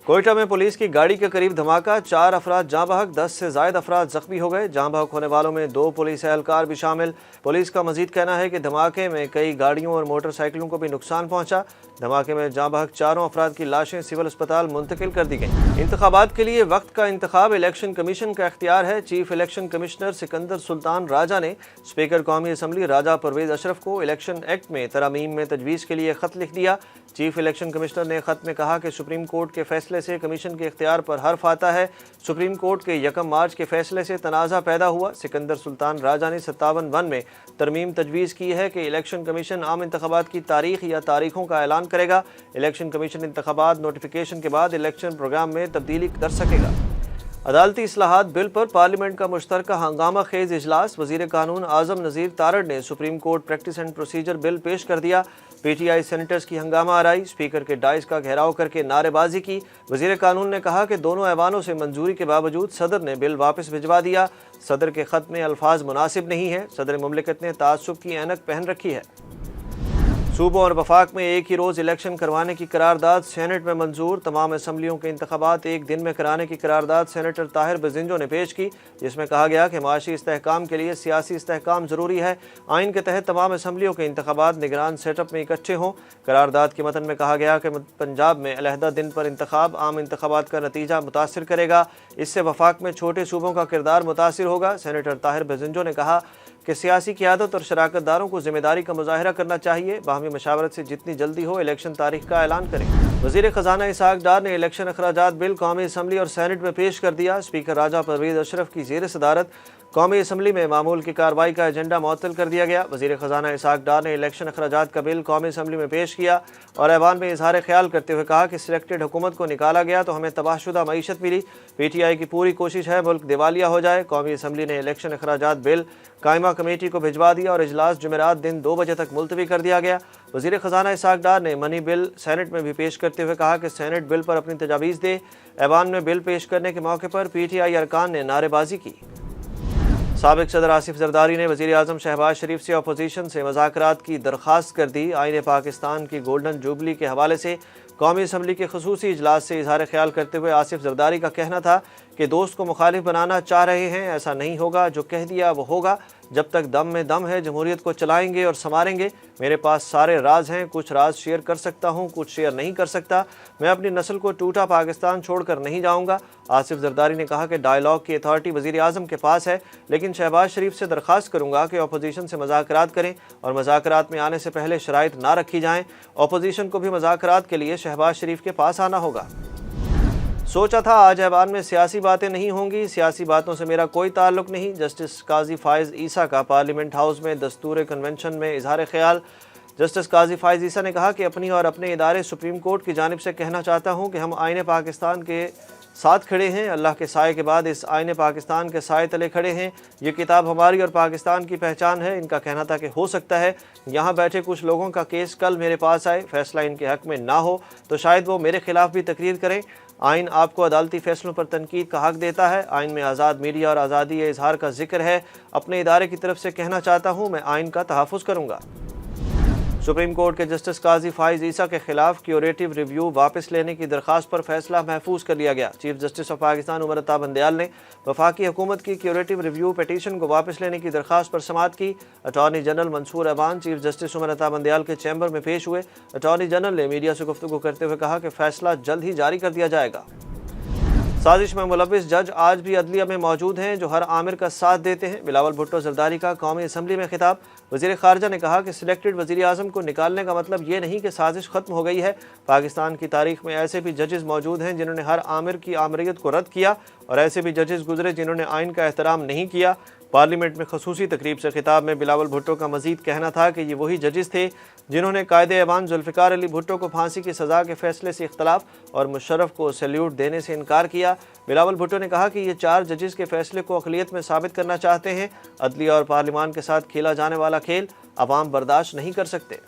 कोयटा में पुलिस की गाड़ी के करीब धमाका, 4 अफराद जाँ बहक, 10 से ज्यादा अफराद जख्मी हो गए। जाँ बहक होने वालों में 2 पुलिस एहलकार भी शामिल। पुलिस का मजीद कहना है कि धमाके में कई गाड़ियों और मोटरसाइकिलों को भी नुकसान पहुंचा। धमाके में जाँ बहक 4 अफराद की लाशें सिविल अस्पताल मुंतकिल कर दी गई। इंतखाबात के लिए वक्त का इंतखाब इलेक्शन कमीशन का इख्तियार है। Chief election commissioner Sikandar Sultan Raja ने स्पीकर कौमी असम्बली राजा परवेज अशरफ को इलेक्शन एक्ट में तरमीम में तजवीज़ के लिए खत लिख दिया। चीफ इलेक्शन कमिश्नर ने खत में कहा कि सुप्रीम कोर्ट के फैसले से कमीशन के इख्तियार पर हर्फ आता है। सुप्रीम कोर्ट के 1 मार्च के फैसले से तनाज़ा पैदा हुआ। सिकंदर सुल्तान राजा ने 57(1) में तरमीम तजवीज़ की है कि इलेक्शन कमीशन आम इंतखाबात की तारीख या तारीखों का ऐलान करेगा। इलेक्शन कमीशन इंतखाबात नोटिफिकेशन के बाद इलेक्शन प्रोग्राम में तब्दीली कर सकेगा। अदालती इस्लाहात बिल पर पार्लियामेंट का मुश्तरका हंगामा खेज इजलास। वज़ीर कानून आज़म नज़ीर तारड़ ने supreme court practice and procedure bill पेश कर दिया। PTI सेनेटर्स की हंगामा आराई, स्पीकर के डाइस का घेराव करके नारेबाजी की। वज़ीर कानून ने कहा कि दोनों ऐवानों से मंजूरी के बावजूद सदर ने बिल वापस भिजवा दिया। सदर के खत में अल्फाज मुनासिब नहीं है। सदर मुमलिकत ने तासुब की ऐनक पहन रखी है। सूबों और वफाक में एक ही रोज़ इलेक्शन करवाने की करारदाद सेनेट में मंजूर। तमाम असम्बलियों के इंतखाबात एक दिन में कराने की करारदाद सेनेटर ताहिर बजिंजो ने पेश की, जिसमें कहा गया कि माशी इस्तेहकाम के लिए सियासी इस्तेहकाम ज़रूरी है। आइन के तहत तमाम असम्बलियों के इंतखाबात निगरान सेटअप में इकट्ठे हों। करारदाद के मतन में कहा गया कि पंजाब में अलहदा दिन पर इंतखाब आम इंतखाबात का नतीजा मुतासिर करेगा। इससे वफाक में छोटे सूबों का किरदार मुतासिर होगा। सेनेटर ताहिर बजिंजो ने कहा कि सियासी क़यादत और शराकतदारों को जिम्मेदारी का मुजाहिरा करना चाहिए। बाहमी मशावरत से जितनी जल्दी हो इलेक्शन तारीख का ऐलान करें। वज़ीर ख़जाना इसहाक डार ने इलेक्शन अखराजात बिल कौमी असम्बली और सेनेट में पेश कर दिया। स्पीकर राजा परवेज अशरफ की ज़ेर सदारत कौमी असम्बली में मामूल की कार्रवाई का एजेंडा मुअत्तल कर दिया गया। वज़ीर ख़जाना इसहाक डार ने इलेक्शन अखराजात का बिल कौमी असम्बली में पेश किया और ऐवान में इजहार ख्याल करते हुए कहा कि सिलेक्टेड हुकूमत को निकाला गया तो हमें तबाहशुदा मईशत मिली। PTI की पूरी कोशिश है मुल्क दिवालिया हो जाए। कौमी असम्बली ने इलेक्शन अखराजात बिल कायमा कमेटी को भिजवा दिया और इजलास जुमेरात दिन 2 बजे तक मुलतवी कर दिया गया। वज़ीर ख़जाना इसहाक डार ने मनी बिल सेनेट में भी पेश करते हुए कहा कि सेनेट बिल पर अपनी तजावीज़ दे। ऐवान में बिल पेश करने के मौके पर PTI अरकान ने नारेबाजी की। साबिक सदर आसिफ जरदारी ने वज़ीर आज़म शहबाज शरीफ से अपोजिशन से मुज़ाकरात की दरख्वास्त कर दी। आईन पाकिस्तान की गोल्डन जुबली के हवाले से कौमी असम्बली के खसूसी इजलास से इजहार ख्याल करते हुए आसिफ जरदारी का कहना था कि दोस्त को मुखालिफ बनाना चाह रहे हैं, ऐसा नहीं होगा, जो कह दिया वो होगा। जब तक दम में दम है जमहूरियत को चलाएंगे और संवारेंगे। मेरे पास सारे राज हैं, कुछ राज शेयर कर सकता हूँ, कुछ शेयर नहीं कर सकता। मैं अपनी नस्ल को टूटा पाकिस्तान छोड़कर नहीं जाऊँगा। आसिफ जरदारी ने कहा कि डायलॉग की अथॉरिटी वज़ीर आज़म के पास है, लेकिन शहबाज शरीफ से दरख्वास्त करूँगा कि अपोजिशन से मुज़ाकरात करें और मुज़ाकरात में आने से पहले शराइत ना रखी जाएँ। अपोजिशन को भी मुज़ाकरात के लिए शहबाज शरीफ के पास आना होगा। सोचा था आज ऐवान में सियासी बातें नहीं होंगी, सियासी बातों से मेरा कोई ताल्लुक नहीं। जस्टिस काजी फायज़ ईसा का पार्लियामेंट हाउस में दस्तूर कन्वेंशन में इजहार ख्याल। जस्टिस काजी फायज़ ईसा ने कहा कि अपनी और अपने इदारे सुप्रीम कोर्ट की जानिब से कहना चाहता हूँ कि हम आईन पाकिस्तान के साथ खड़े हैं। अल्लाह के साए के बाद इस आईन पाकिस्तान के साए तले खड़े हैं। ये किताब हमारी और पाकिस्तान की पहचान है। इनका कहना था कि हो सकता है यहाँ बैठे कुछ लोगों का केस कल मेरे पास आए, फैसला इनके हक़ में ना हो तो शायद वो मेरे खिलाफ भी तकरीर करें। आइन आपको अदालती फैसलों पर तनकीद का हक़ देता है। आइन में आज़ाद मीडिया और आज़ादी इजहार का जिक्र है। अपने इदारे की तरफ से कहना चाहता हूँ, मैं आइन का तहफ़्फ़ुज़ करूँगा। सुप्रीम कोर्ट के जस्टिस काजी फायज़ ईसा के खिलाफ क्यूरेटिव रिव्यू वापस लेने की दरख्वास्त पर फैसला महफूज कर लिया गया। Chief justice of Pakistan Umar Ata Bandial ने वफाकी हुकूमत की क्यूरेटिव रिव्यू पटिशन को वापस लेने की दरख्वास्त पर समाअत की। Attorney general Mansoor Awan chief justice Umar Ata Bandial के चैम्बर में पेश हुए। अटॉर्नी जनरल ने मीडिया से गुफ्तगू करते हुए कहा कि फैसला जल्द ही जारी कर दिया जाएगा। साजिश में मुलविस जज आज भी अदलिया में मौजूद हैं जो हर आमिर का साथ देते हैं। बिलावल भुट्टो जरदारी का कौमी असम्बली में खिताब। वज़ीर ख़ारजा ने कहा कि सिलेक्टेड वज़ीर आज़म को निकालने का मतलब ये नहीं कि साजिश ख़त्म हो गई है। पाकिस्तान की तारीख में ऐसे भी जजेस मौजूद हैं जिन्होंने हर आमिर की आमरीत को रद्द किया और ऐसे भी जजेस गुजरे जिन्होंने आइन का एहतराम नहीं किया। पार्लियामेंट में खसूसी तकरीब से खिताब में बिलावल भुट्टो का मजीद कहना था कि ये वही जजेस थे जिन्होंने कायदे ऐवान जुल्फ़िकार अली भुट्टो को फांसी की सज़ा के फैसले से इख्तलाफ और मुशर्रफ को सैल्यूट देने से इनकार किया। बिलावल भुट्टो ने कहा कि ये 4 जजेस के फैसले को अक़लियत में साबित करना चाहते हैं। अदलिया और पार्लिमान के साथ खेला जाने वाला खेल अवाम बर्दाश्त नहीं कर सकते।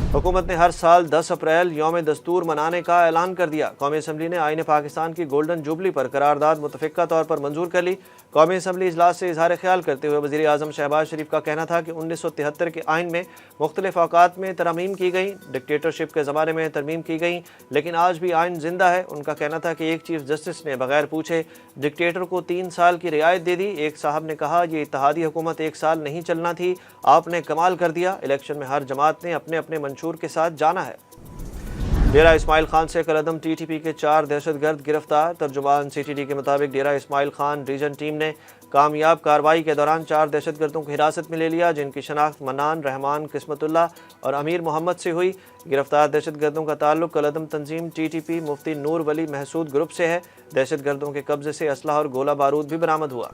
हुकूमत ने हर साल 10 अप्रैल यौम दस्तूर मनाने का ऐलान कर दिया। कौमी असम्बली ने आईन पाकिस्तान की गोल्डन जुबली पर करारदाद मुतफ़िक़ा तौर पर मंजूर कर ली। कौमी असम्बली इजलास से इजहार ख्याल करते हुए वज़ीर आज़म शहबाज शरीफ का कहना था कि 1973 के आइन में मुख्तलिफ औक़ात में तरमीम की गई, डिक्टेटरशिप के ज़माने में तरमीम की गई, लेकिन आज भी आइन जिंदा है। उनका कहना था कि एक चीफ जस्टिस ने बगैर पूछे डिक्टेटर को 3 साल की रियायत दे दी। एक साहब ने कहा, ये इत्तेहादी हुकूमत 1 साल नहीं चलना थी, आपने कमाल कर दिया। इलेक्शन में हर जमात ने अपने अपने मंशूर के साथ जाना है। डेरा इस्माइल खान से कलअदम TTP के 4 दहशतगर्द गिरफ्तार। तर्जुमान CTD के मुताबिक डेरा इस्माइल खान रीजन टीम ने कामयाब कार्रवाई के दौरान 4 दहशतगर्दों को हिरासत में ले लिया, जिनकी शनाख्त मन्नान, रहमान, किस्मतुल्लाह और अमीर मोहम्मद से हुई। गिरफ्तार दहशतगर्दों का ताल्लुक कलअदम तंजीम TTP मुफ्ती नूर वली महसूद ग्रुप से है। दहशतगर्दों के कब्जे से असलहा और गोला बारूद भी बरामद हुआ।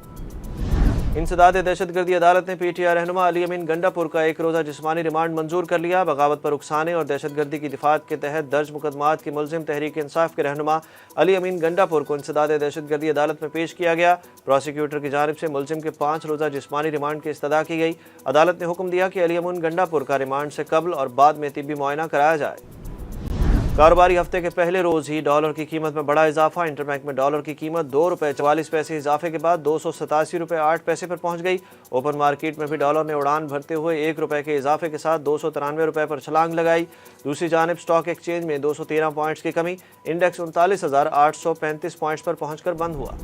इंसदाद दहशतगर्दी अदालत ने PTI रहनुमा अली अमीन गंडापुर का 1 रोज़ा जिस्मानी रिमांड मंजूर कर लिया। बगावत पर उकसाने और दहशतगर्दी की दिफात के तहत दर्ज मुकदमात की मुलजिम तहरीक इंसाफ के रहनुमा अली अमीन गंडापुर को इंसदाद दहशतगर्दी अदालत में पेश किया गया। प्रोसिक्यूटर की जानिब से मुलजिम के 5 रोज़ा जिस्मानी रिमांड की इस्तदा की गई। अदालत ने हुक्म दिया कि अली अमीन गंडापुर का रिमांड से कबल और बाद में तिब्बी मुआयना कराया जाए। कारोबारी हफ्ते के पहले रोज़ ही डॉलर की कीमत में बड़ा इजाफा। इंटरबैंक में डॉलर की कीमत ₹2.44 इजाफे के बाद ₹287.08 पर पहुंच गई। ओपन मार्केट में भी डॉलर ने उड़ान भरते हुए ₹1 के इजाफे के साथ ₹293 पर छलांग लगाई। दूसरी जानिब स्टॉक एक्सचेंज में 213 पॉइंट्स की कमी, इंडेक्स 39,835 पॉइंट्स पर पहुंचकर बंद हुआ।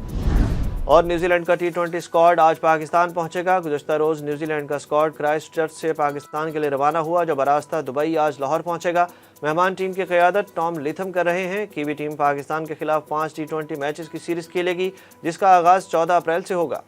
और न्यूजीलैंड का T20 स्क्वाड आज पाकिस्तान पहुंचेगा। गुज़श्ता रोज़ न्यूजीलैंड का स्क्वाड क्राइस्टचर्च से पाकिस्तान के लिए रवाना हुआ, जब रास्ता दुबई आज लाहौर पहुंचेगा। मेहमान टीम की क़यादत टॉम लिथम कर रहे हैं। कीवी टीम पाकिस्तान के खिलाफ 5 T20 मैचेस की सीरीज़ खेलेगी, जिसका आगाज़ 14 अप्रैल से होगा।